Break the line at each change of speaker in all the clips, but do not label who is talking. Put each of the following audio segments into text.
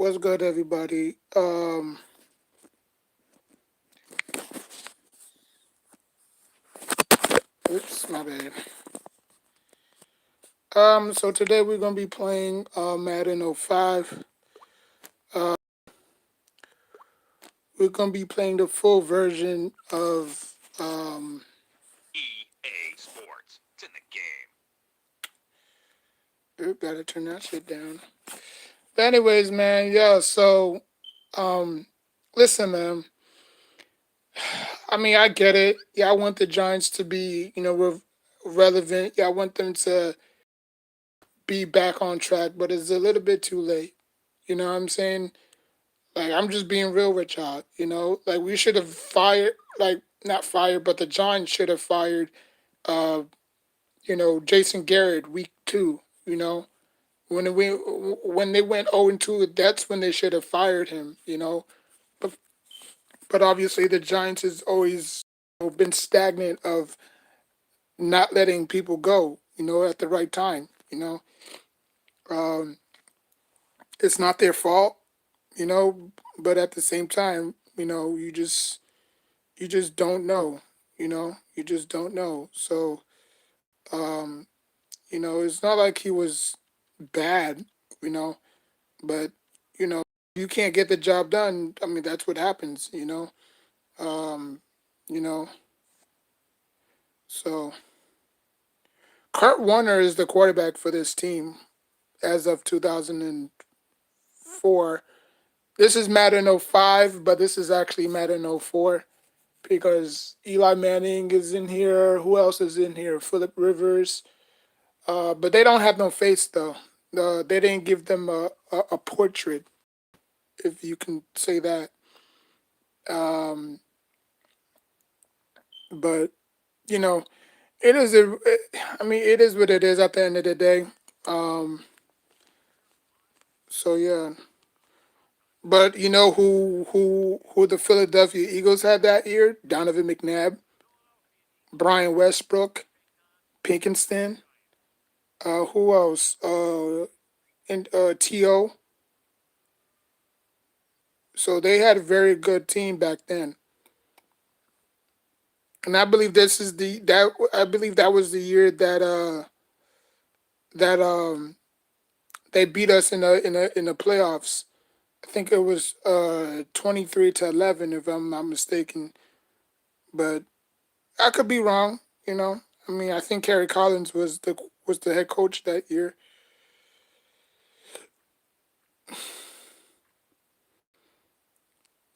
What's good, everybody? Oops, my bad. So today we're gonna be playing Madden 05. Uh, we're gonna be playing the full version of EA Sports. It's in the game. Oop, gotta turn that shit down. But anyways, man, yeah. So, um, listen, man. I mean, I get it. Yeah, I want the Giants to be, relevant. Yeah, I want them to be back on track, but it's a little bit too late. You know what I'm saying? Like I'm just being real with y'all, Like we should have fired, like not fired, but the Giants should have fired, uh, Jason Garrett week 2. You know when they went 0-2, that's when they should have fired him. But obviously the Giants has always been stagnant of not letting people go. At the right time. Um, it's not their fault. But at the same time, you just don't know. You just don't know. So, um, it's not like he was bad, you know, but you can't get the job done. I mean, that's what happens, Um, you know, so Kurt Warner is the quarterback for this team as of 2004. This is Madden 05, but this is actually Madden 04 because Eli Manning is in here. Who else is in here? Philip Rivers. But they don't have no face though. They didn't give them a portrait, if you can say that. Um, but you know, it is a. I mean, it is what it is at the end of the day. Um, so yeah. But you know who the Philadelphia Eagles had that year? Donovan McNabb, Brian Westbrook, Pinkenstein. Who else? And To. So they had a very good team back then. And I believe this is the that I believe that was the year that they beat us in the playoffs. I think it was 23-11 if I'm not mistaken, but I could be wrong. I mean, I think Kerry Collins was the head coach that year.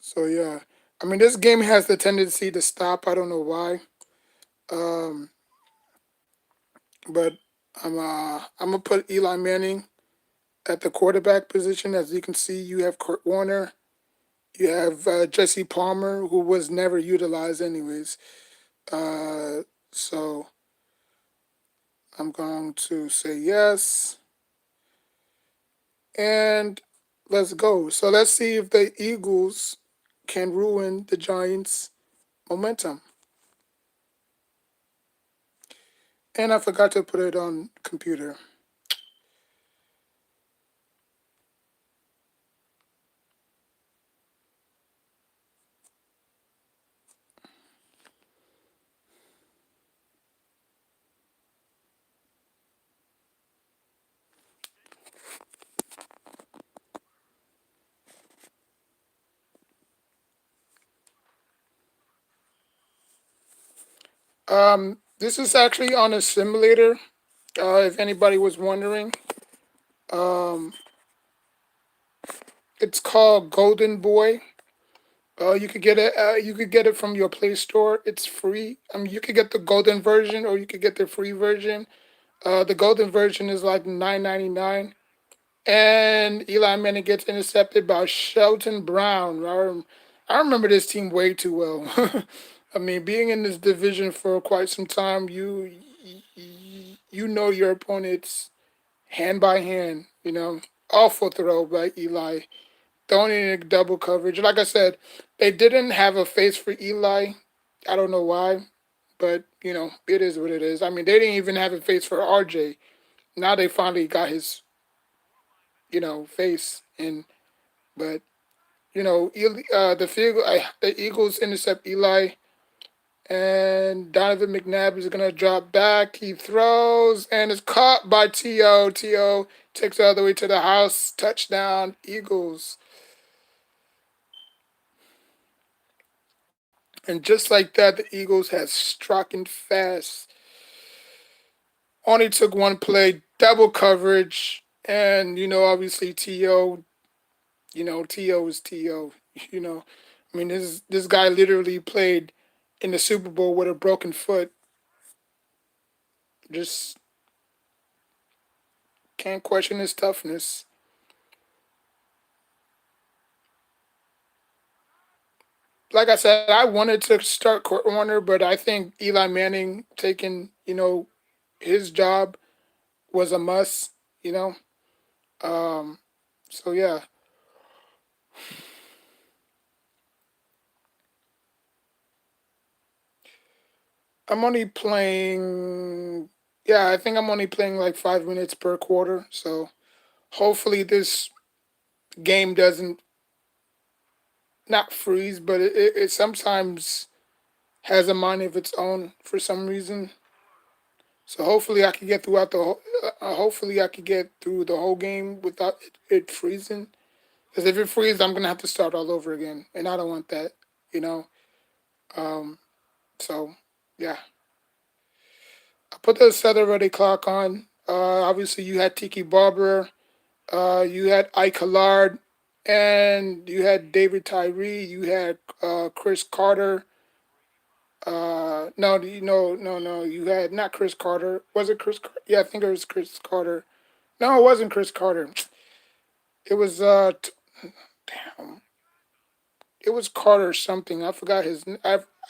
So yeah, I mean, this game has the tendency to stop. I don't know why, um, but I'm gonna put Eli Manning at the quarterback position. As you can see, you have Kurt Warner. You have Jesse Palmer, who was never utilized anyways. Uh, so I'm going to say yes. And let's go. So let's see if the Eagles can ruin the Giants' momentum. And I forgot to put it on computer. This is actually on a simulator. If anybody was wondering, um, it's called Golden Boy. You could get it. You could get it from your Play Store. It's free. I mean, you could get the golden version, or you could get the free version. The golden version is like 9.99, and Eli Manning gets intercepted by Shelton Brown. I remember this team way too well. I mean, being in this division for quite some time, you know your opponents hand by hand. Awful throw by Eli. Throwing in double coverage. Like I said, they didn't have a face for Eli. I don't know why, but it is what it is. I mean, they didn't even have a face for RJ. Now they finally got his face, and But the Eagles intercept Eli, and Donovan McNabb is gonna drop back. He throws and is caught by T.O. T.O. takes it all the way to the house. Touchdown, Eagles. And just like that, the Eagles had struck in fast. Only took one play, double coverage, and obviously T.O. T.O. is T.O. You know, I mean, this guy literally played in the Super Bowl with a broken foot. Just can't question his toughness. Like I said, I wanted to start Kurt Warner, but I think Eli Manning taking his job was a must. You know, um, so yeah, I'm only playing. Yeah, I think I'm only playing like 5 minutes per quarter. So hopefully this game doesn't not freeze, but it sometimes has a mind of its own for some reason. So hopefully I can get throughout the whole. Hopefully I can get through the whole game without it freezing. Because if it freezes, I'm gonna have to start all over again, and I don't want that. You know. Um. So yeah, I put the set ready clock on. Obviously you had Tiki Barber. You had Ike Hillard, and you had David Tyree. You had Chris Carter. No, no. You had not Chris Carter. Was it Chris? Yeah, I think it was Chris Carter. No, it wasn't Chris Carter. It was damn. It was Carter something. I forgot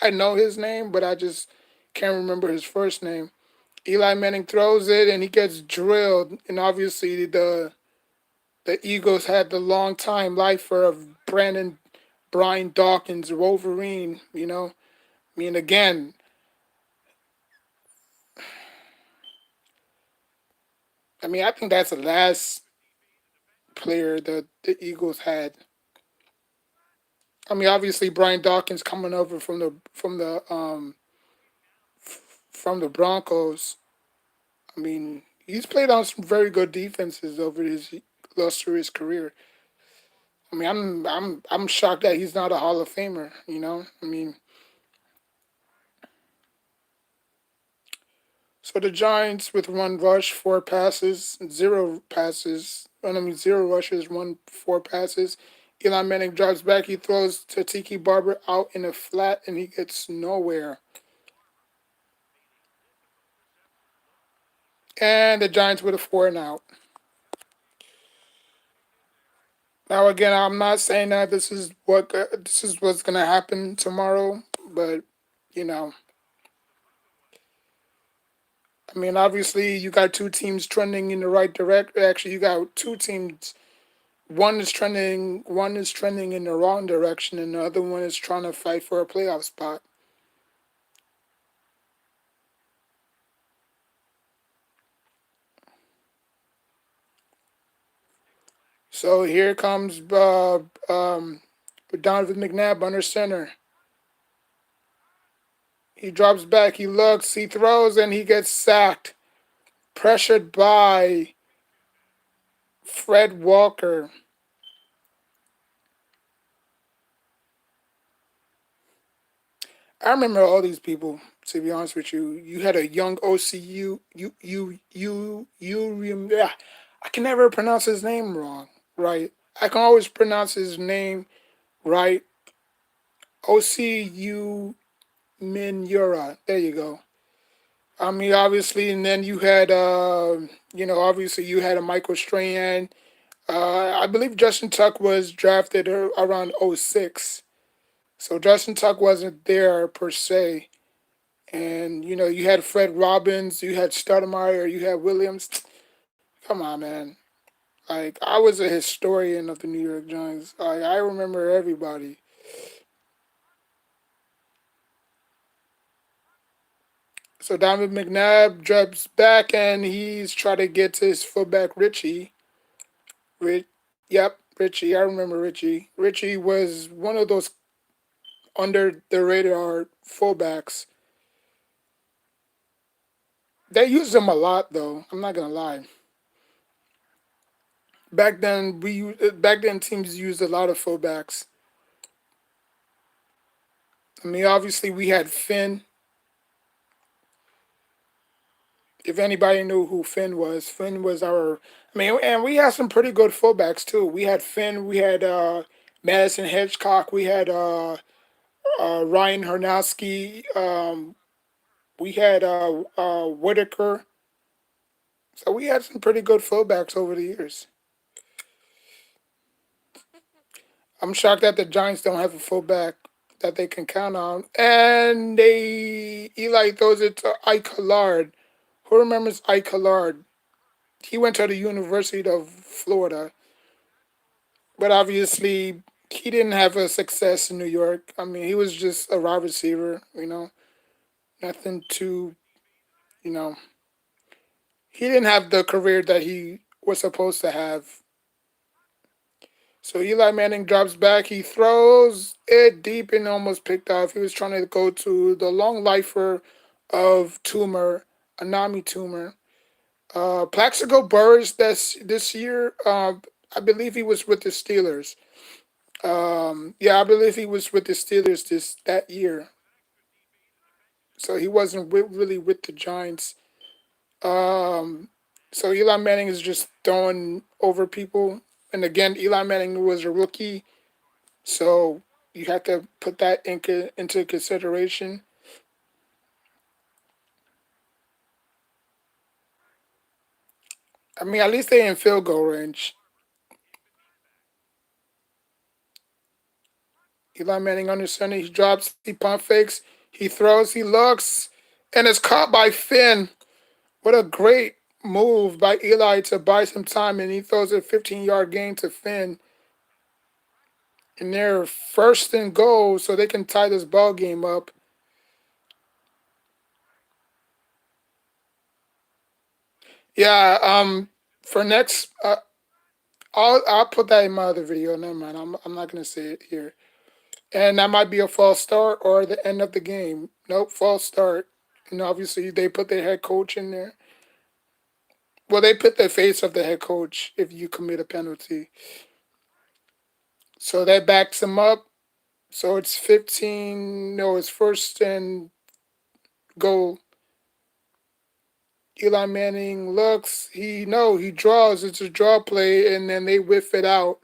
I know his name, but I just can't remember his first name. Eli Manning throws it and he gets drilled, and obviously the Eagles had the long time lifer of Brian Dawkins, Wolverine. I mean, again, I mean, I think that's the last player that the Eagles had. I mean, obviously Brian Dawkins coming over from the Broncos. I mean, he's played on some very good defenses over his illustrious career. I mean, I'm shocked that he's not a Hall of Famer. I mean, so the Giants with one rush, four passes, zero passes. I mean, zero rushes, four passes. Eli Manning drives back. He throws to Tiki Barber out in the flat, and he gets nowhere. And the Giants with a four and out. Now again, I'm not saying that this is what's gonna happen tomorrow, but you know, I mean, obviously you got two teams trending in the right direction. Actually, you got two teams. One is trending in the wrong direction, and the other one is trying to fight for a playoff spot. So here comes Donovan McNabb under center. He drops back. He looks. He throws, and he gets sacked. Pressured by Fred Walker. I remember all these people. To be honest with you, you had a young OCU. Yeah, I can never pronounce his name wrong. Right, I can always pronounce his name right. OCU Minura. There you go. I mean, obviously, and then you had, obviously you had a Michael Strahan. I believe Justin Tuck was drafted around '06. So Justin Tuck wasn't there per se. And you had Fred Robbins, you had Stoudemire, you had Williams. Come on, man. Like I was a historian of the New York Giants. Like I remember everybody. So Donovan McNabb drops back and he's trying to get to his fullback Richie. Yep. Richie, I remember Richie. Richie was one of those under the radar fullbacks. They used him a lot, though. I'm not gonna lie. Back then teams used a lot of fullbacks. I mean, obviously we had Finn. If anybody knew who Finn was our. I mean, and we had some pretty good fullbacks too. We had Finn. We had Madison Hedgecock. We had Ryan Hernowski. We had Whitaker. So we had some pretty good fullbacks over the years. I'm shocked that the Giants don't have a fullback that they can count on. And Eli throws it to Ike Collard. Who remembers Ike Collard? He went to the University of Florida, but obviously he didn't have a success in New York. I mean, he was just a wide receiver, nothing too, you know, he didn't have the career that he was supposed to have. So Eli Manning drops back. He throws it deep and almost picked off. He was trying to go to the long lifer of Tumor, Anami Tumor. Plaxico Burris this year, I believe he was with the Steelers. Yeah, I believe he was with the Steelers that year. So he wasn't really with the Giants. Um, so Eli Manning is just throwing over people. And again, Eli Manning was a rookie. So you have to put that into consideration. I mean, at least they in field goal range. Eli Manning under center. He drops, he pump fakes, he throws, he looks, and it's caught by Finn. What a great move by Eli to buy some time, and he throws a 15-yard gain to Finn. And they're first and goal, so they can tie this ball game up. Yeah. For next, I'll put that in my other video. Never mind. I'm not gonna say it here. And that might be a false start or the end of the game. Nope, false start. And obviously they put their head coach in there. Well, they put the face of the head coach if you commit a penalty. So that backs him up. So it's 15. No, it's first and goal. Eli Manning looks. He draws. It's a draw play, and then they whiff it out,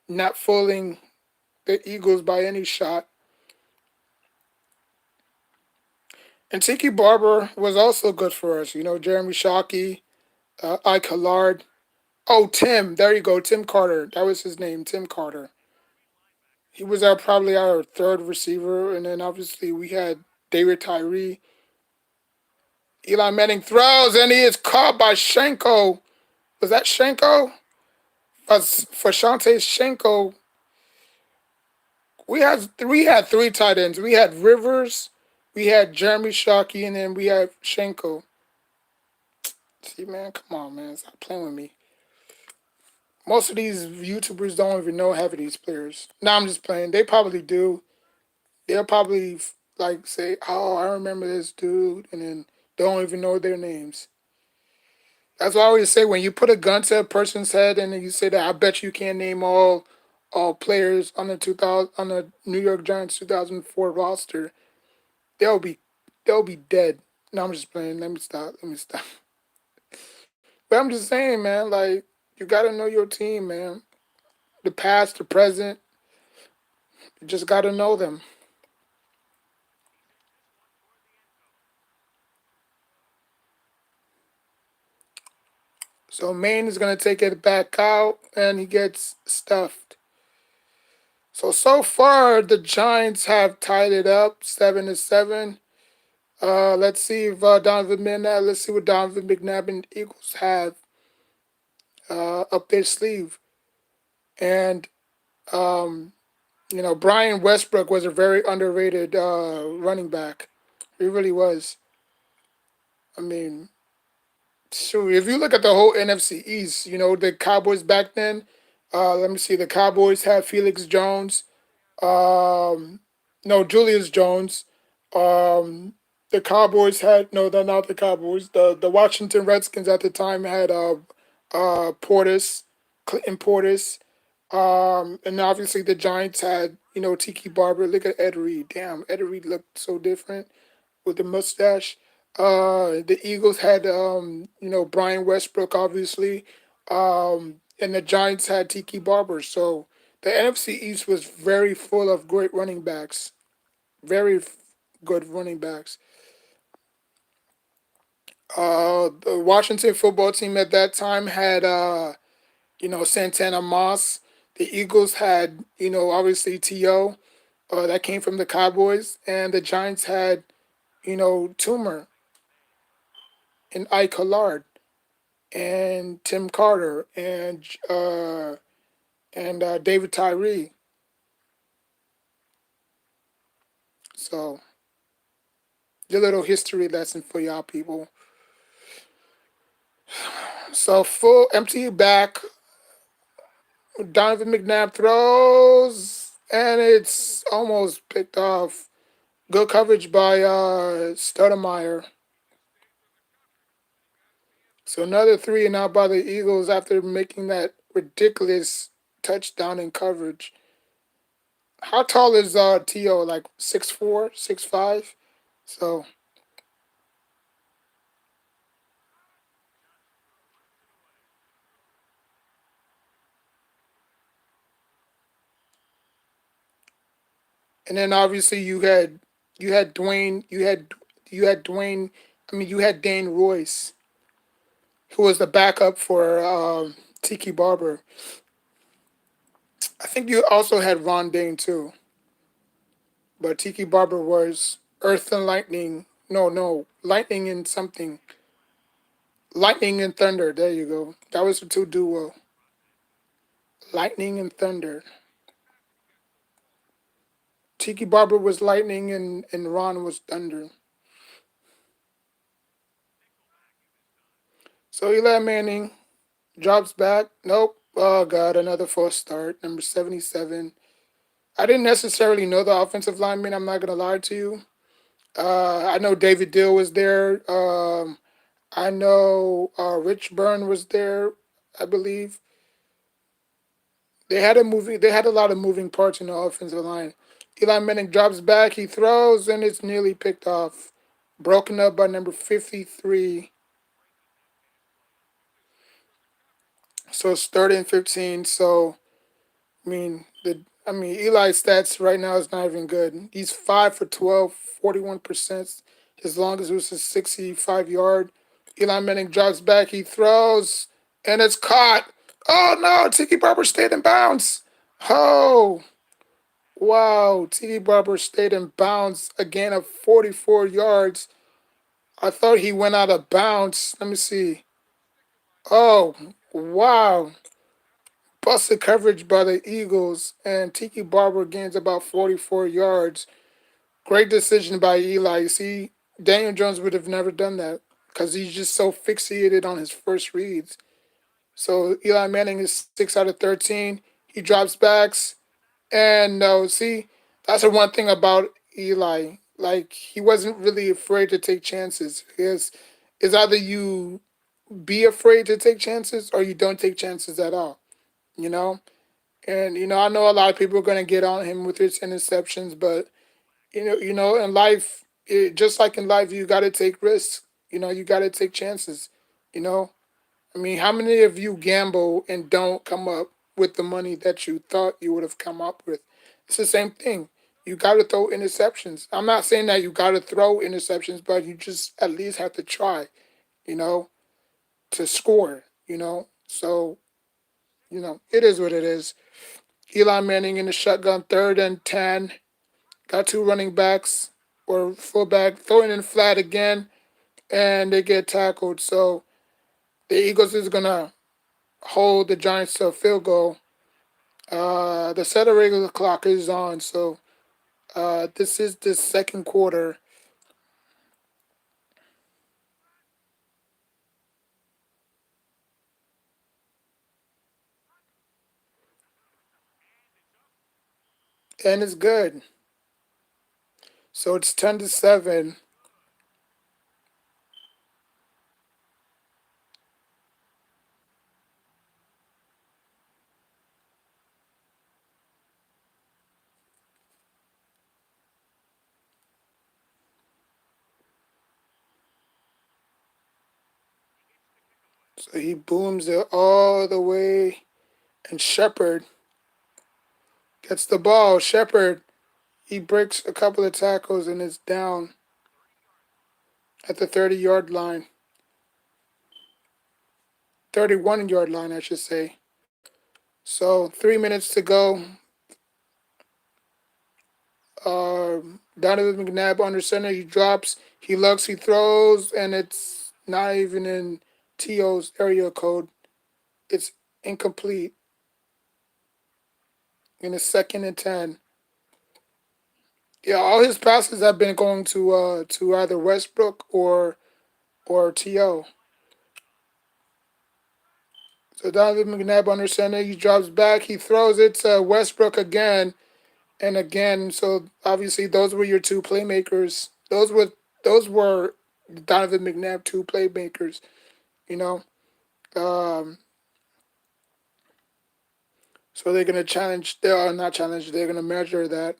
not fooling the Eagles by any shot. And Tiki Barber was also good for us. Jeremy Shockey, Ike Collard. Oh, Tim. There you go. Tim Carter. That was his name. Tim Carter. He was probably our third receiver. And then obviously we had David Tyree. Eli Manning throws, and he is caught by Shenko. Was that Shenko? For Shante Shenko, we had three tight ends. We had Rivers, we had Jeremy Shockey, and then we had Shenko. See, man, come on, man, stop playing with me. Most of these YouTubers don't even know half of these players. No, I'm just playing. They probably do. They'll probably like say, "Oh, I remember this dude," and then they don't even know their names. That's why I always say when you put a gun to a person's head and then you say that I bet you can't name all players on the New York Giants 2004 roster, they'll be they'll be dead. No, I'm just playing. Let me stop. Let me stop. But I'm just saying, man, like you gotta know your team, man. The past, the present, you just gotta know them. So Maine is gonna take it back out and he gets stuffed. So far the Giants have tied it up 7-7. Let's see if Donovan McNabb. Let's see what Donovan McNabb and the Eagles have up their sleeve. And um, Brian Westbrook was a very underrated running back. He really was. I mean, shoot, if you look at the whole NFC East, the Cowboys back then, Let me see. The Cowboys had Felix Jones. Um, no, Julius Jones. Um, the Cowboys had no, they're not the Cowboys. The Washington Redskins at the time had Portis, Clinton Portis. And obviously the Giants had Tiki Barber. Look at Ed Reed. Damn, Ed Reed looked so different with the mustache. The Eagles had Brian Westbrook, obviously, and the Giants had Tiki Barber. So the NFC East was very full of great running backs, very good running backs. The Washington football team at that time had Santana Moss. The Eagles had obviously To that came from the Cowboys, and the Giants had Toomer and Ike Collard and Tim Carter and David Tyree. So, your little history lesson for y'all people. So, full empty back. Donovan McNabb throws, and it's almost picked off. Good coverage by Stoudemire. So another three and out by the Eagles after making that ridiculous touchdown in coverage. How tall is To? Like 6'4", 6'5"? So, and then obviously you had Dwayne, you had Dwayne. I mean, you had Dane Royce, who was the backup for Tiki Barber. I think you also had Ron Dane too, but Tiki Barber was Earth and Lightning. No, no, Lightning and something. Lightning and Thunder. There you go. That was the two duo. Lightning and Thunder. Tiki Barber was Lightning and Ron was Thunder. So Eli Manning drops back. Nope. Oh God, another false start. Number 77. I didn't necessarily know the offensive lineman. I'm not gonna lie to you. I know David Dill was there. I know Rich Byrne was there. I believe They had a lot of moving parts in the offensive line. Eli Manning drops back. He throws, and it's nearly picked off. Broken up by number 53. So it's 30 and 15. So Eli's stats right now is not even good. He's 5 for 12, 41%. His longest was a 65-yard. Eli Manning jogs back. He throws, and it's caught. Oh no! Tiki Barber stayed in bounds. Oh wow! Tiki Barber stayed in bounds again of 44 yards. I thought he went out of bounds. Let me see. Oh wow! Busted coverage by the Eagles, and Tiki Barber gains about 44 yards. Great decision by Eli. You see, Daniel Jones would have never done that because he's just so fixated on his first reads. So Eli Manning is 6 out of 13. He drops backs, and no, see, that's the one thing about Eli. Like, he wasn't really afraid to take chances. It's either you be afraid to take chances or you don't take chances at all, you know? And I know a lot of people are going to get on him with his interceptions, but in life, just like in life, you got to take risks. You got to take chances. You know, I mean, how many of you gamble and don't come up with the money that you thought you would have come up with? It's the same thing. You got to throw interceptions. I'm not saying that you got to throw interceptions, but you just at least have to try. You know, to score. So it is what it is. Eli Manning in the shotgun, 3rd and 10. Got two running backs or fullback throwing in flat again, and they get tackled. So the Eagles is gonna hold the Giants to a field goal. The set of regular clock is on, so this is the second quarter. and it's good. So it's 10-7. So he booms it all the way, and Shepard gets the ball. Shepard, he breaks a couple of tackles and is down at the 30-yard line. 31-yard line, I should say. So 3 minutes to go. Donovan McNabb under center. He drops. He looks. He throws, and it's not even in T.O.'s area code. It's incomplete in a 2nd and 10. Yeah, all his passes have been going to either Westbrook or T.O. So Donovan McNabb under center. He drops back. He throws it to Westbrook again and again. So obviously those were your two playmakers. Those were Donovan McNabb two playmakers. You know. Um, so they're gonna challenge. They are not challenge. They're gonna measure that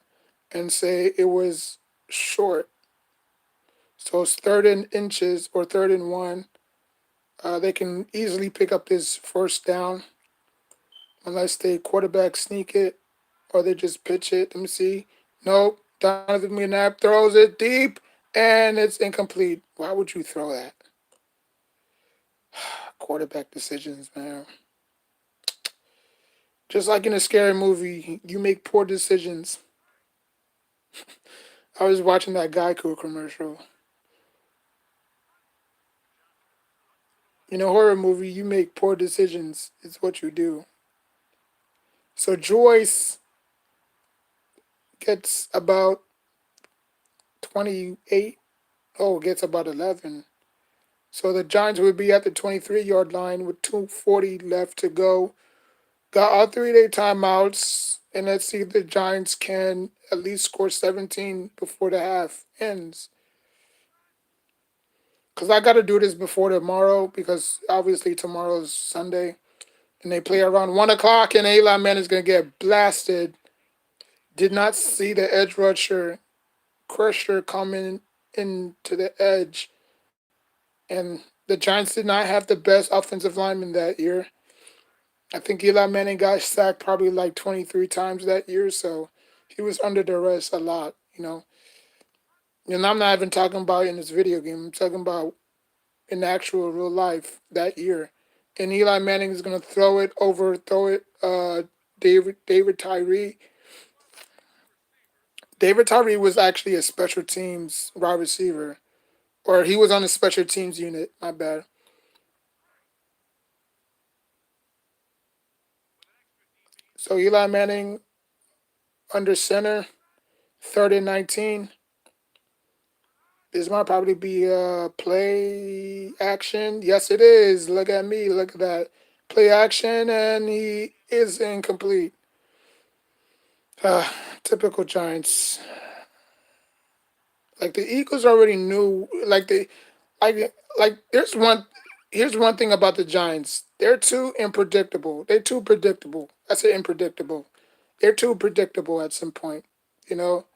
and say it was short. So it's 3rd and inches or 3rd and 1. They can easily pick up this first down unless they quarterback sneak it or they just pitch it. Let me see. Nope. Donovan McNabb throws it deep and it's incomplete. Why would you throw that? Quarterback decisions, man. Just like in a scary movie, you make poor decisions. I was watching that Geico commercial. In a horror movie, you make poor decisions. It's what you do. So Joyce gets about 28. Oh, gets about 11. So the Giants would be at the 23-yard line with 2:40 left to go. Got all 3 day timeouts, and let's see if the Giants can at least score 17 before the half ends. Because I got to do this before tomorrow, because obviously tomorrow's Sunday, and they play around 1 o'clock, and Eli Manning is going to get blasted. Did not see the edge rusher, Crusher, coming into the edge, and the Giants did not have the best offensive lineman that year. I think Eli Manning got sacked probably like 23 times that year, so he was under duress a lot. And I'm not even talking about in this video game. I'm talking about in actual real life that year. And Eli Manning is gonna throw it. David Tyree. David Tyree was actually a special teams wide receiver, or he was on the special teams unit. My bad. So Eli Manning under center, 3rd and 19. This might probably be a play action. Yes, it is. Look at me. Look at that. Play action, and he is incomplete. Uh, Typical Giants. Like the Eagles already knew. Like there's one. Here's one thing about the Giants. They're too unpredictable. They're too predictable. I say unpredictable. They're too predictable at some point. You know,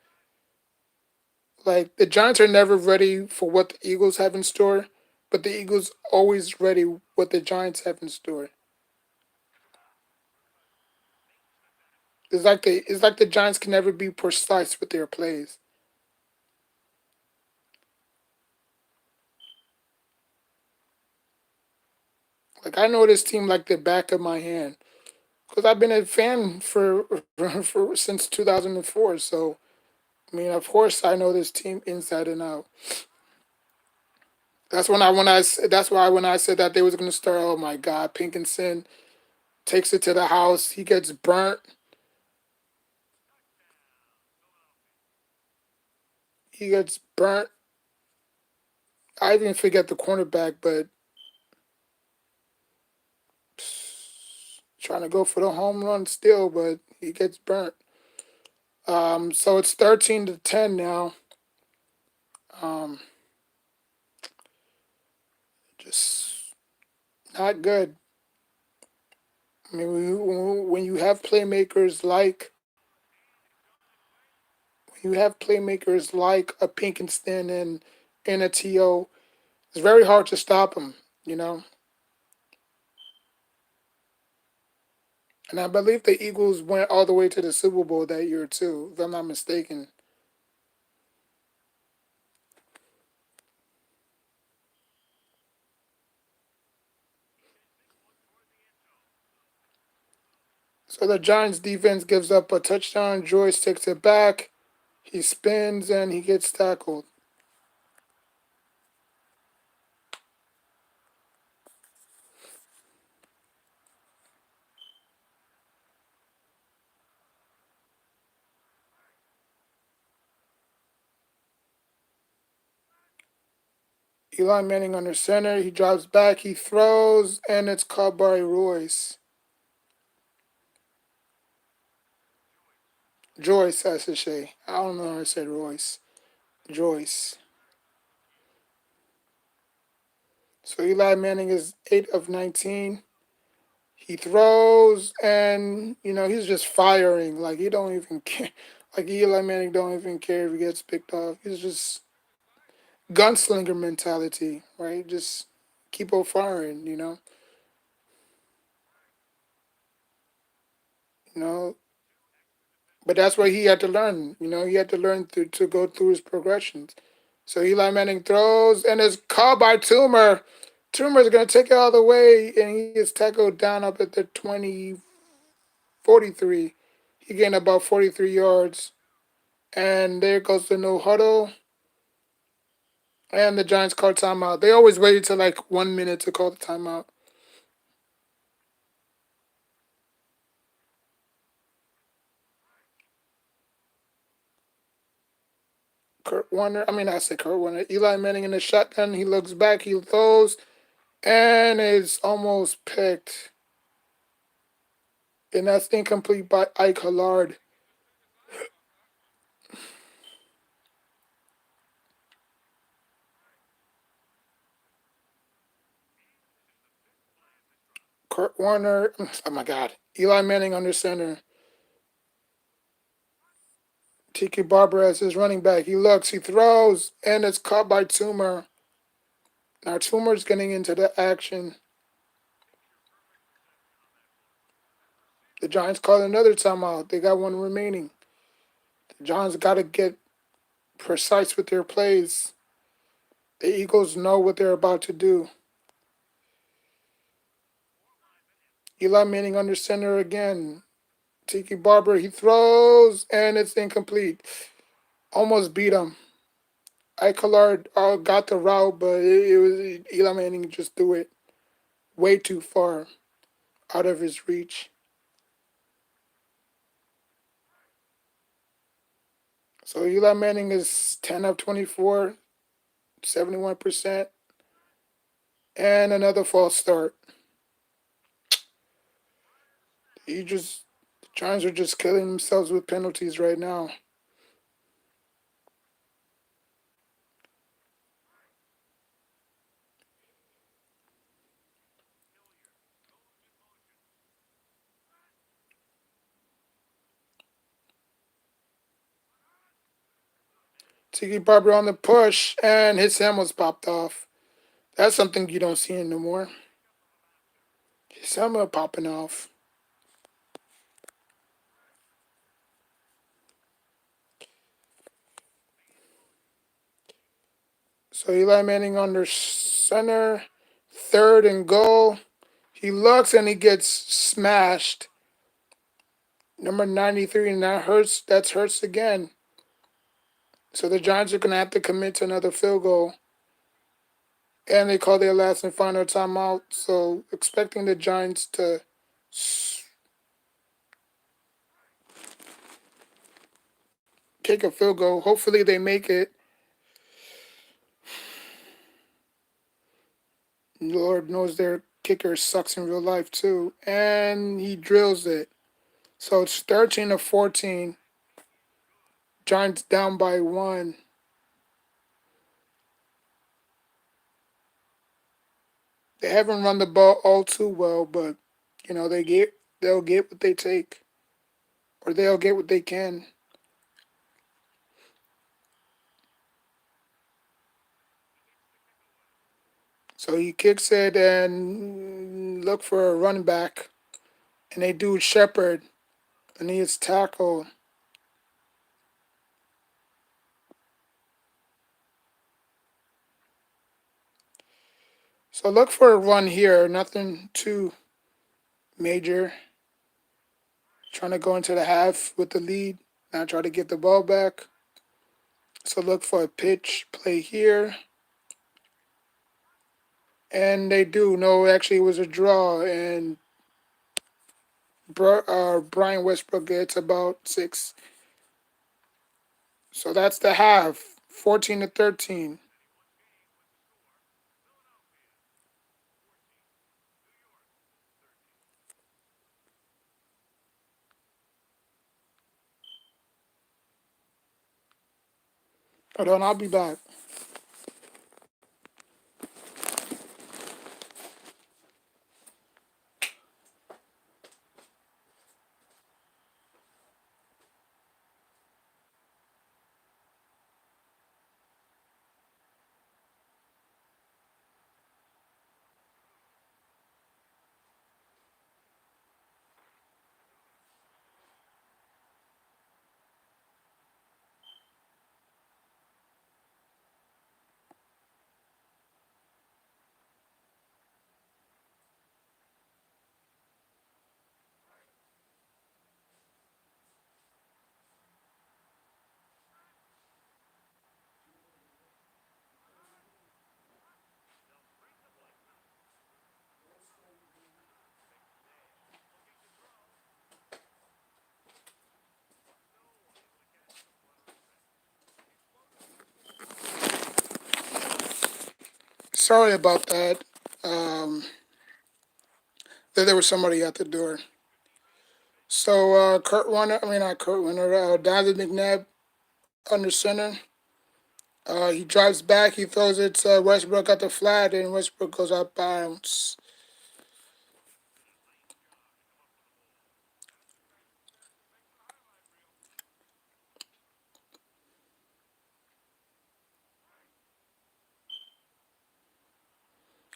like the Giants are never ready for what the Eagles have in store, but the Eagles always ready what the Giants have in store. It's like the Giants can never be precise with their plays. Like I know this team like the back of my hand because I've been a fan for since 2004. So I mean, of course, I know this team inside and out. That's why when I said that they was gonna start. Oh my God, Pinkinson takes it to the house. He gets burnt. He gets burnt. I even forget the cornerback, but trying to go for the home run still, but he gets burnt. So it's 13-10 now. Um, just not good. I mean, when you have playmakers like a Pinkinston and a To, it's very hard to stop them. You know, and I believe the Eagles went all the way to the Super Bowl that year too, if I'm not mistaken. So the Giants defense gives up a touchdown. Joyce takes it back. He spins and he gets tackled. Eli Manning under center. He drops back. He throws, and it's caught by Royce. Joyce, I should say. I don't know how I said Royce. Joyce. So Eli Manning is 8 of 19. He throws, and he's just firing. Like he don't even care. Like Eli Manning don't even care if he gets picked off. He's just gunslinger mentality, right? Just keep on firing. You know. But that's what he had to learn. He had to learn to go through his progressions. So Eli Manning throws, and it's caught by Toomer. Toomer's going to take it all the way, and he gets tackled down up at the 43. He gained about 43 yards. And there goes the no huddle. And the Giants call timeout. They always wait till like 1 minute to call the timeout. Kurt Warner, I mean, I say Kurt Warner. Eli Manning in the shotgun. He looks back, he throws, and it's almost picked. And that's incomplete by Ike Hillard. Kurt Warner, oh my God. Eli Manning under center. Tiki Barber as his running back. He looks, he throws, and it's caught by Toomer. Now Toomer's getting into the action. The Giants call another timeout. They got one remaining. The Giants got to get precise with their plays. The Eagles know what they're about to do. Eli Manning under center again. Tiki Barber, he throws, and it's incomplete. Almost beat him. Ike Hillard got the route, but it was Eli Manning just threw it way too far out of his reach. So Eli Manning is 10 of 24, 71%, and another false start. The Giants are just killing themselves with penalties right now. Tiki Barber on the push, and his helmet was popped off. That's something you don't see anymore. His helmet popping off. So Eli Manning under center, third and goal. He looks and he gets smashed. Number 93, and that hurts. That's hurts again. So the Giants are going to have to commit to another field goal. And they call their last and final timeout. So expecting the Giants to kick a field goal. Hopefully they make it. Lord knows their kicker sucks in real life too. And he drills it. So it's 13 to 14. Giants down by one. They haven't run the ball all too well, but they'll get what they take, or they'll get what they can. So he kicks it and look for a running back, and they do Shepard, and he is tackled. So look for a run here, nothing too major. Trying to go into the half with the lead, now try to get the ball back. So look for a pitch play here. And they do. No, actually, it was a draw, and Brian Westbrook gets about six. So that's the half, 14-13. Hold on, I'll be back. Sorry about that. Um, there was somebody at the door. So Kurt Warner, I mean not Kurt Warner, David McNabb under center. He drives back, he throws it to Westbrook at the flat, and Westbrook goes out bounds.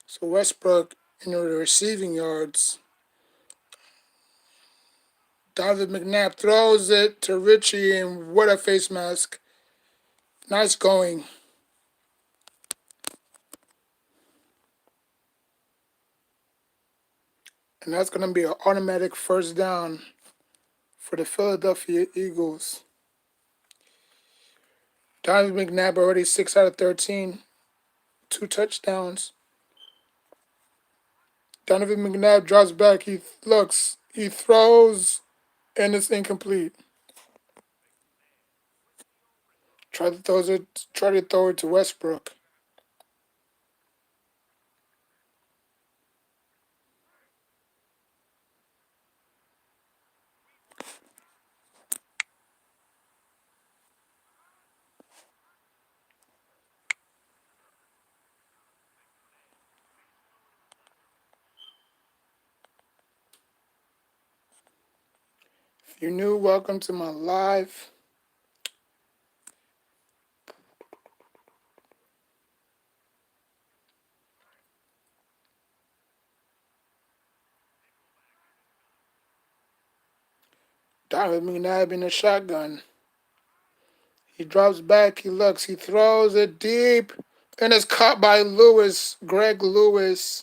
So Westbrook in the receiving yards. David McNabb throws it to Richie, and what a face mask. Nice going. And that's going to be an automatic first down for the Philadelphia Eagles. David McNabb already 6 out of 13, 2 touchdowns. Donovan McNabb drops back. He looks. He throws, and it's incomplete. Try to throw it to Westbrook. If you're new, welcome to my live. Donovan McNabb in a shotgun. He drops back. He looks. He throws it deep, and it's caught by Lewis, Greg Lewis.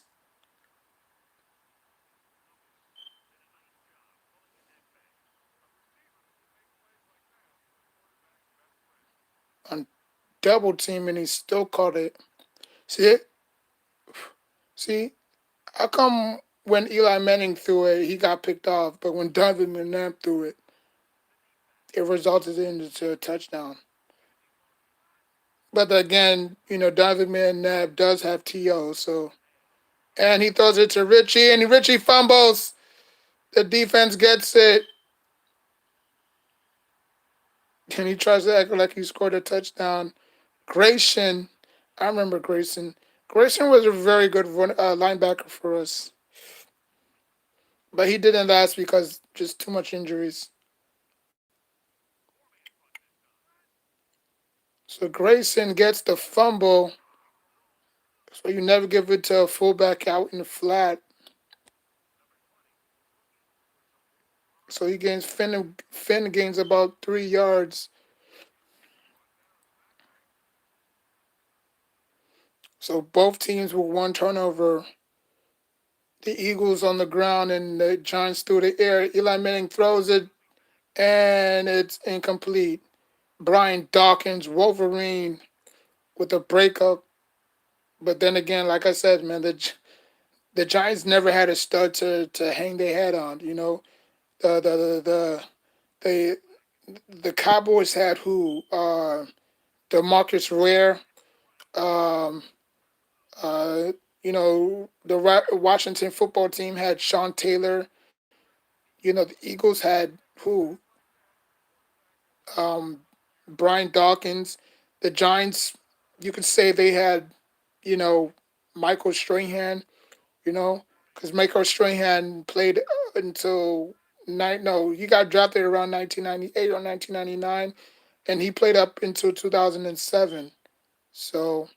On double team, and he still caught it. See it? See? How come when Eli Manning threw it, he got picked off, but when Donovan McNabb threw it, it resulted into a touchdown? But again, Donovan McNabb does have TO, so and he throws it to Richie, and Richie fumbles. The defense gets it. and he tries to act like he scored a touchdown. Grayson, I remember Grayson. Grayson was a very good linebacker for us, but he didn't last because just too much injuries. So Grayson gets the fumble, so you never give it to a fullback out in the flat. So he gains Finn gains about 3 yards. So both teams with one turnover. The Eagles on the ground and the Giants through the air. Eli Manning throws it and it's incomplete. Brian Dawkins, Wolverine, with a breakup. But then again, like I said, man, the Giants never had a stud to hang their head on. You know, the the the the the Cowboys had who? DeMarcus Ware. Um, uh, the Washington football team had Sean Taylor. The Eagles had who? Um, Brian Dawkins. The Giants, you could say they had, you know, Michael Strahan. Because Michael Strahan played until nine. No, he got drafted around 1998 or 1999, and he played up until 2007. So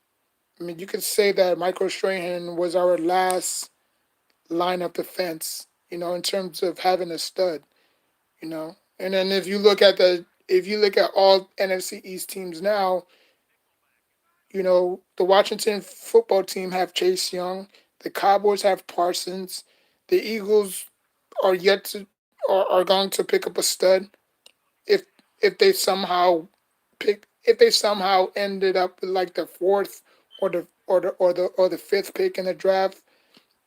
I mean, you could say that Michael Strahan was our last line of defense. In terms of having a stud. And then if you look at all NFC East teams now, the Washington football team have Chase Young, the Cowboys have Parsons, the Eagles are yet to are going to pick up a stud if if they somehow ended up with like the fourth or the fifth pick in the draft.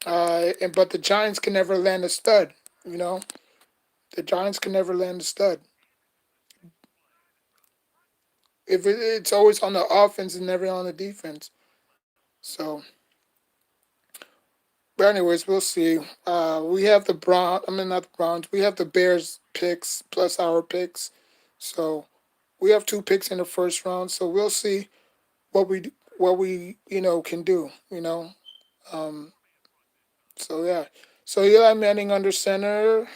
But the Giants can never land a stud. You know, the Giants can never land a stud. It's always on the offense and never on the defense. So, but anyways, we'll see. We have the Brown. I mean, not the Browns. We have the Bears picks plus our picks. So we have two picks in the first round. So we'll see what we can do. Um. So yeah. So Eli Manning under center.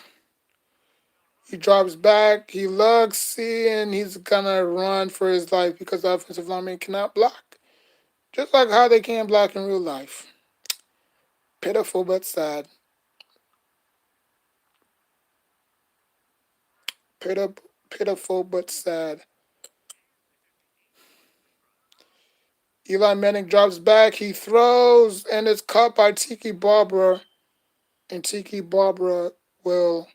He drops back. He looks, see, and he's gonna run for his life because the offensive lineman cannot block. Just like how they can't block in real life. Pitiful but sad. Pitiful but sad. Eli Manning drops back. He throws, and it's caught by Tiki Barbara. And Tiki Barbara will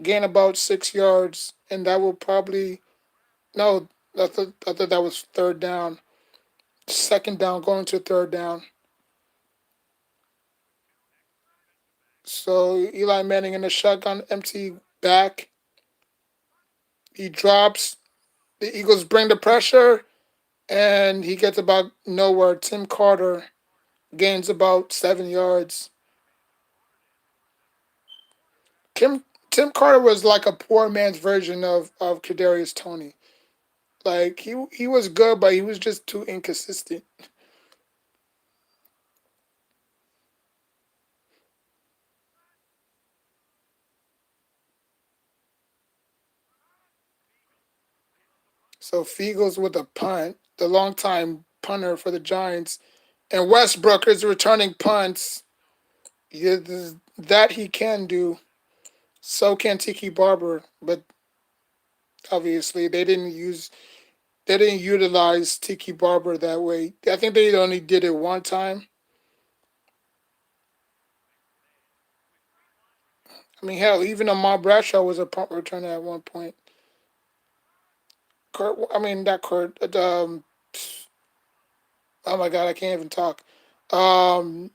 gain about 6 yards, and that will probably no. I thought that was third down. Second down, going to third down. So Eli Manning in the shotgun, empty back. He drops. The Eagles bring the pressure, and he gets about nowhere. Tim Carter gains about 7 yards. Tim Carter was like a poor man's version of Kadarius Toney. Like he was good, but he was just too inconsistent. So Fiegels with a punt, the longtime punter for the Giants, and Westbrook is returning punts. Yeah, that he can do. So can Tiki Barber, but obviously they didn't utilize Tiki Barber that way. I think they only did it one time. I mean, hell, even Ahmad Bradshaw was a punt returner at one point. I mean, not Kurt. Oh my God, I can't even talk. Um,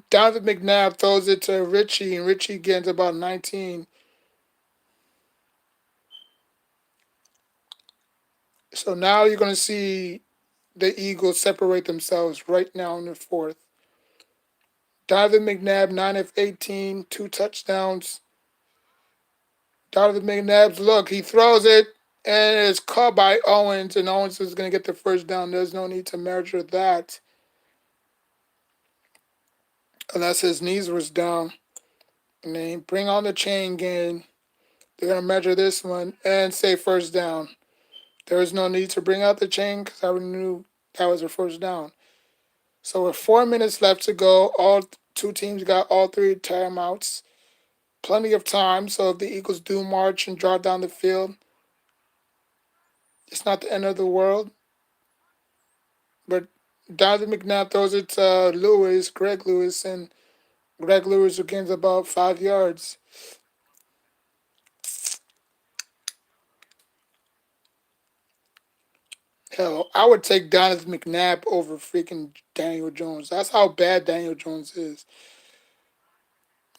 Donovan McNabb throws it to Richie, and Richie gets about 19. So now you're going to see the Eagles separate themselves right now in the fourth. Donovan McNabb, 9 of 18, two touchdowns. Donovan McNabb's look, he throws it. And it's caught by Owens, and Owens is going to get the first down. There's no need to measure that unless his knees was down. And then bring on the chain gang. They're going to measure this one and say first down. There was no need to bring out the chain because I already knew that was a first down. So with 4 minutes left to go, all two teams got all three timeouts. Plenty of time. So if the Eagles do march and draw down the field, it's not the end of the world. But Donovan McNabb throws it to Lewis, Greg Lewis, and Greg Lewis gains about 5 yards. Hell, I would take Donovan McNabb over freaking Daniel Jones. That's how bad Daniel Jones is.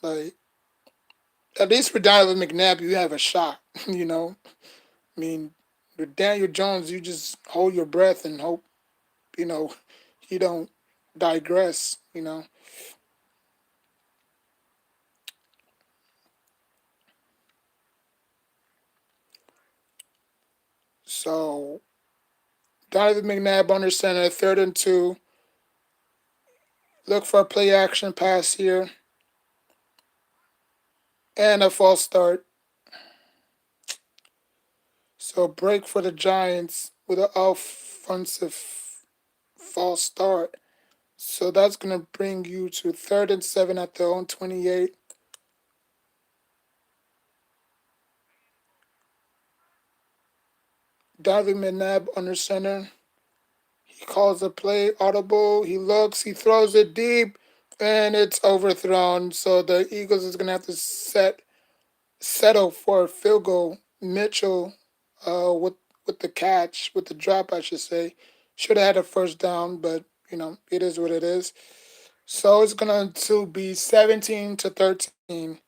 Like, at least for Donovan McNabb, you have a shot, you know? I mean, with Daniel Jones, you just hold your breath and hope, you know, he don't digress. So, Donovan McNabb under center, 3rd and 2. Look for a play action pass here and a false start. So break for the Giants with an offensive false start. So that's going to bring you to 3rd and 7 at their own 28. Donovan McNabb under center. He calls the play audible. He looks, he throws it deep, and it's overthrown. So the Eagles is going to have to settle for a field goal. Mitchell with the catch, with the drop, I should say. Should have had a first down, but it is what it is. So it's going to be 17-13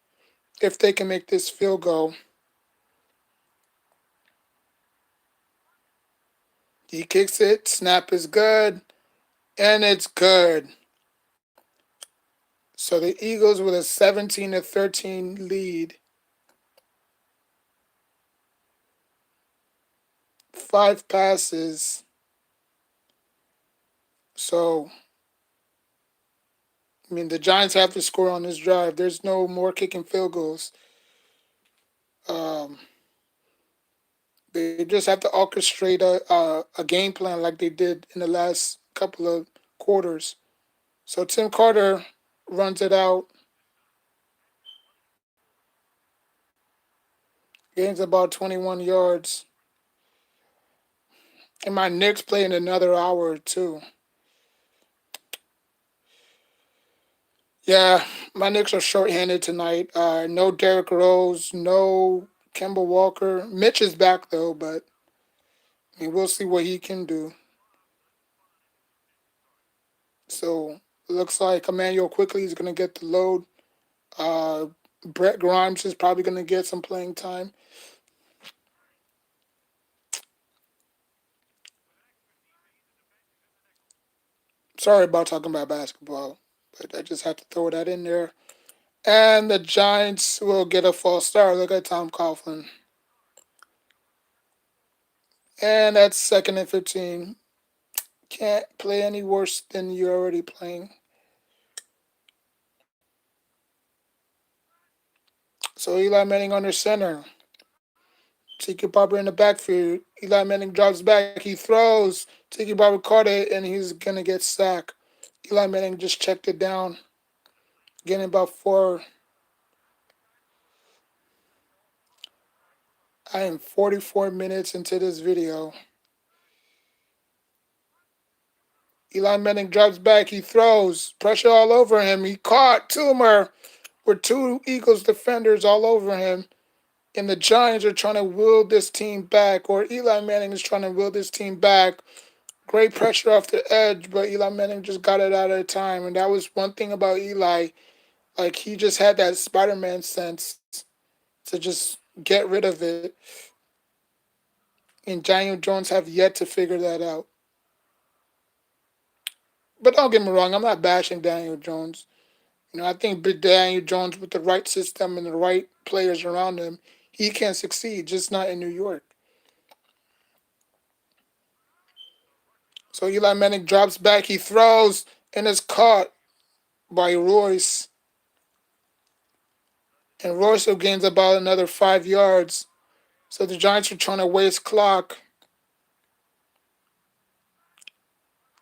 if they can make this field goal. He kicks it, snap is good, and it's good. So the Eagles with a 17-13 lead. 5 passes. So I mean, the Giants have to score on this drive. There's no more kicking field goals. Um, they just have to orchestrate a game plan like they did in the last couple of quarters. So Tim Carter runs it out, gains about 21 yards. And my Knicks play in another hour or two. Yeah, my Knicks are shorthanded tonight. No Derrick Rose, no Kemba Walker. Mitch is back though, but I mean, we'll see what he can do. So looks like Emmanuel quickly is going to get the load. Uh, Brett Grimes is probably going to get some playing time. Sorry about talking about basketball, but I just have to throw that in there. And the Giants will get a false start. Look at Tom Coughlin. And that's 2nd and 15. Can't play any worse than you're already playing. So Eli Manning under center. Tiki Barber in the backfield. Eli Manning drops back. He throws. Tiki Barber caught it, and he's going to get sacked. Eli Manning just checked it down, getting about 4. I am 44 minutes into this video. Eli Manning drops back. He throws. Pressure all over him. He caught Toomer with two Eagles defenders all over him. And the Giants are trying to will this team back, or Eli Manning is trying to will this team back. Great pressure off the edge, but Eli Manning just got it out of time. And that was one thing about Eli. Like, he just had that Spider Man sense to just get rid of it. And Daniel Jones have yet to figure that out. But don't get me wrong, I'm not bashing Daniel Jones. I think Big Daniel Jones with the right system and the right players around him, he can succeed, just not in New York. So Eli Manning drops back, he throws, and is caught by Royce. And Royce gains about another 5 yards. So the Giants are trying to waste clock.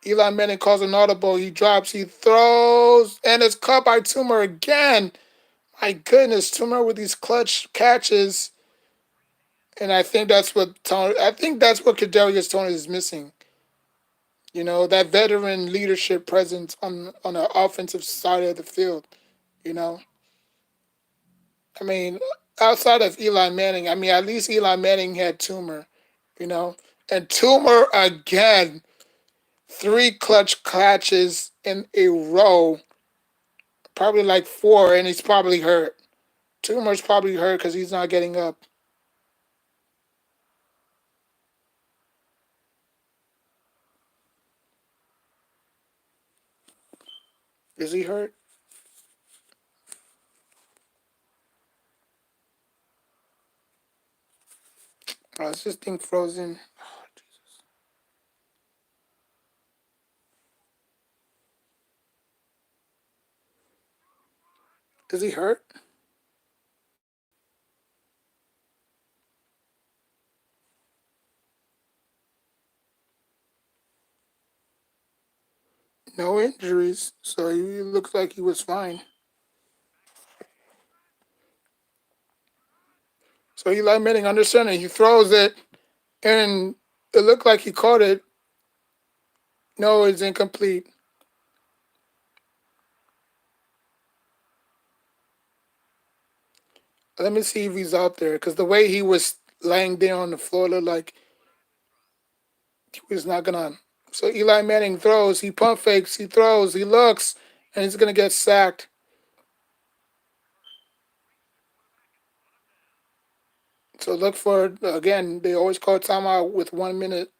Eli Manning calls an audible. He drops, he throws, and it's caught by Toomer again. My goodness, Toomer with these clutch catches. And I think that's what Kadarius Toney is missing. That veteran leadership presence on the offensive side of the field. You know, I mean, outside of Eli Manning, I mean, at least Eli Manning had Toomer. You know, and Toomer again, three clutch catches in a row, probably like four, and he's probably hurt. Toomer's probably hurt because he's not getting up. Is he hurt? Oh, is this thing frozen? Oh, is he hurt? No injuries, so he looks like he was fine. So Eli Manning understanding. He throws it, and it looked like he caught it. No, it's incomplete. Let me see if he's out there, because the way he was laying there on the floor looked like he was not gonna. So Eli Manning throws. He pump fakes. He throws. He looks, and he's gonna get sacked. So look for again. They always call timeout with 1 minute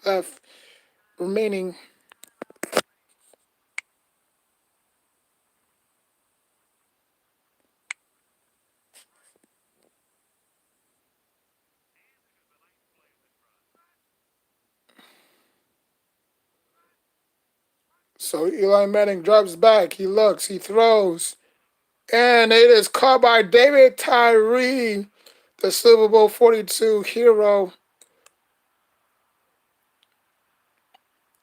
left remaining. So Eli Manning drops back. He looks. He throws. And it is caught by David Tyree, the Super Bowl 42 hero.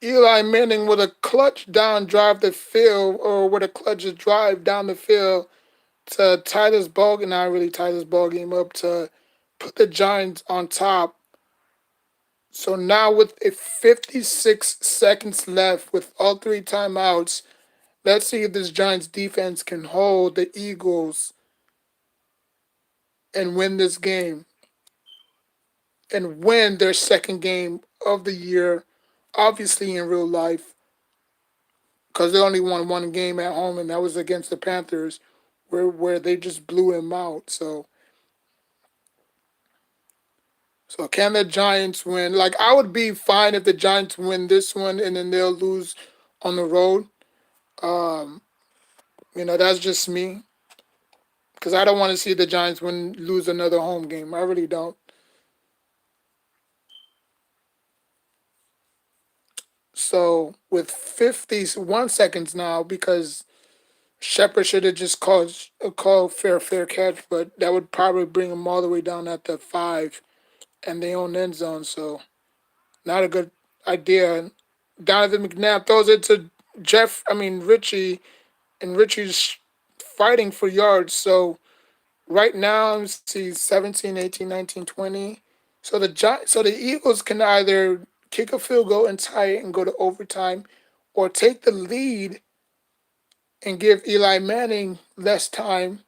Eli Manning with a clutch down drive the field, or with a clutch drive down the field to tie this ball game, not really tie this ball game up, to put the Giants on top. So now with a 56 seconds left with all three timeouts, let's see if this Giants defense can hold the Eagles and win this game and win their second game of the year, obviously in real life, because they only won one game at home, and that was against the Panthers, where they just blew him out. So can the Giants win? Like, I would be fine if the Giants win this one and then they'll lose on the road. Um, that's just me, because I don't want to see the Giants lose another home game. I really don't. So with 51 seconds now, because Shepard should have just called fair catch, but that would probably bring them all the way down at the 5 and they own end zone. So not a good idea. Donovan McNabb throws it to Richie, and Richie's fighting for yards. So right now, see 17, 18, 19, 20. So the Eagles can either kick a field goal and tie it and go to overtime, or take the lead and give Eli Manning less time,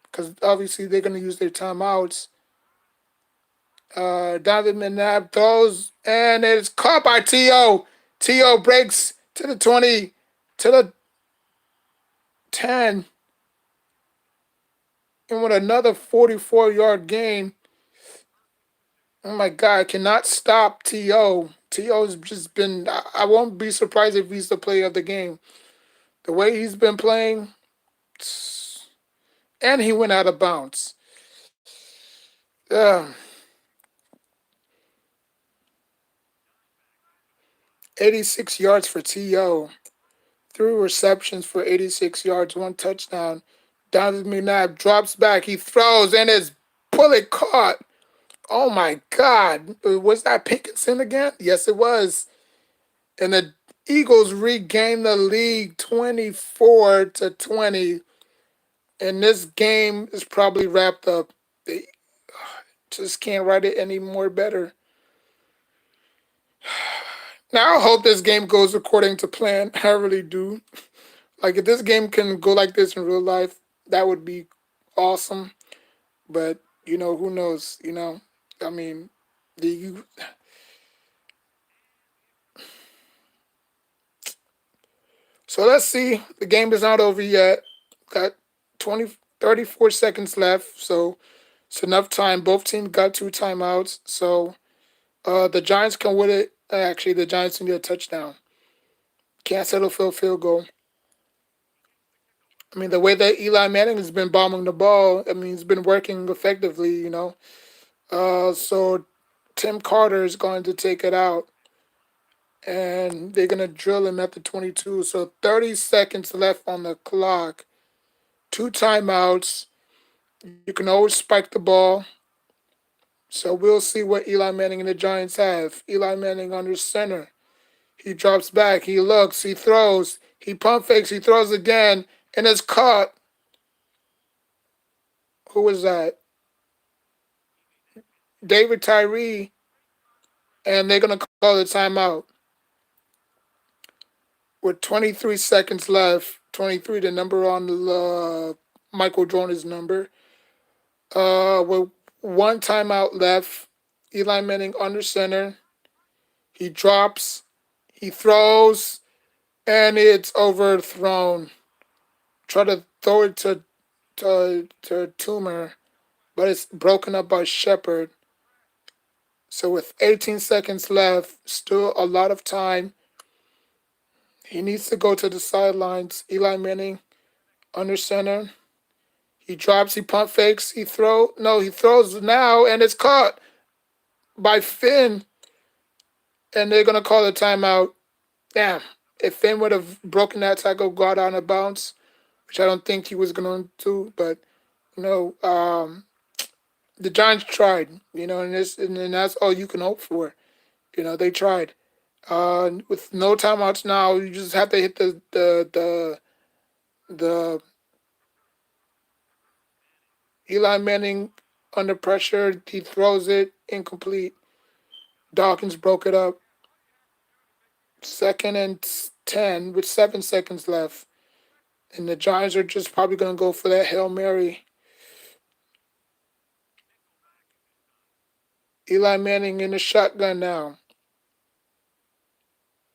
because obviously they're going to use their timeouts. Donovan McNabb throws, and it's caught by T.O. T.O. breaks to the 20, to the 10, and with another 44-yard gain. Oh my God, cannot stop T.O. T.O.'s just been, I won't be surprised if he's the player of the game. The way he's been playing, and he went out of bounds. Yeah. 86 yards for T.O. 3 receptions for 86 yards, 1 touchdown. Donovan McNabb drops back. He throws and it's bullet caught. Oh my God. Was that Pinkerton again? Yes, it was. And the Eagles regain the lead 24-20. And this game is probably wrapped up. They just can't write it any more better. Now I hope this game goes according to plan. I really do. Like if this game can go like this in real life, that would be awesome. But who knows? I mean, the you. So let's see. The game is not over yet. Got 34 seconds left. So it's enough time. Both teams got 2 timeouts. So the Giants can win it. Actually, the Giants need a touchdown. Can't settle for a field goal. I mean, the way that Eli Manning has been bombing the ball, I mean, it's been working effectively. So Tim Carter is going to take it out, and they're gonna drill him at the 22. So 30 seconds left on the clock. 2 timeouts. You can always spike the ball. So we'll see what Eli Manning and the Giants have. Eli Manning under center. He drops back. He looks. He throws. He pump fakes. He throws again, and it's caught. Who was that? David Tyree, and they're gonna call the timeout with 23 seconds left. 23, the number on Michael Jordan's number. With 1 timeout left, Eli Manning under center. He drops, he throws, and it's overthrown. Try to throw it to Toomer, but it's broken up by Shepard. So with 18 seconds left, still a lot of time. He needs to go to the sidelines. Eli Manning under center. He drops, he pump fakes, he throws now, and it's caught by Finn. And they're gonna call a timeout. Damn. If Finn would have broken that tackle, got on a bounce, which I don't think he was gonna do, but you know, um, the Giants tried, and that's all you can hope for. They tried. With no timeouts now, you just have to hit the Eli Manning under pressure. He throws it incomplete. Dawkins broke it up. 2nd and 10 with 7 seconds left. And the Giants are just probably going to go for that Hail Mary. Eli Manning in the shotgun now.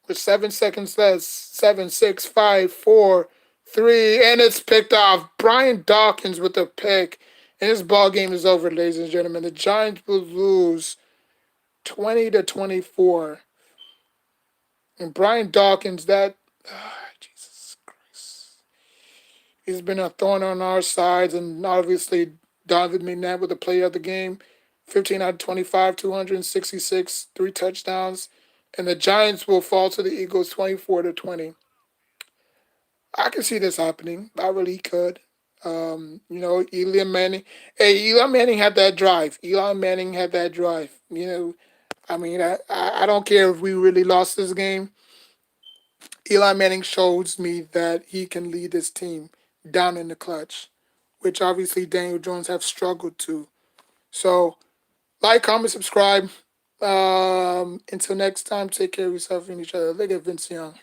With 7 seconds left. 7, 6, 5, 4, 3, and it's picked off. Brian Dawkins with a pick. And this ball game is over, ladies and gentlemen. The Giants will lose 20-24. And Brian Dawkins, Jesus Christ. He's been a thorn on our sides, and obviously Donovan McNabb with the player of the game. 15 out of 25, 266, 3 touchdowns. And the Giants will fall to the Eagles 24-20. I can see this happening. I really could. Eli Manning. Hey, Eli Manning had that drive. Eli Manning had that drive. I mean, I don't care if we really lost this game. Eli Manning shows me that he can lead his team down in the clutch, which obviously Daniel Jones have struggled to. So, like, comment, subscribe. Until next time, take care of yourself and each other. Look at Vince Young.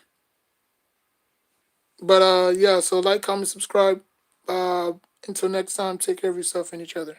But yeah, so like, comment, subscribe. Uh, until next time, take care of yourself and each other.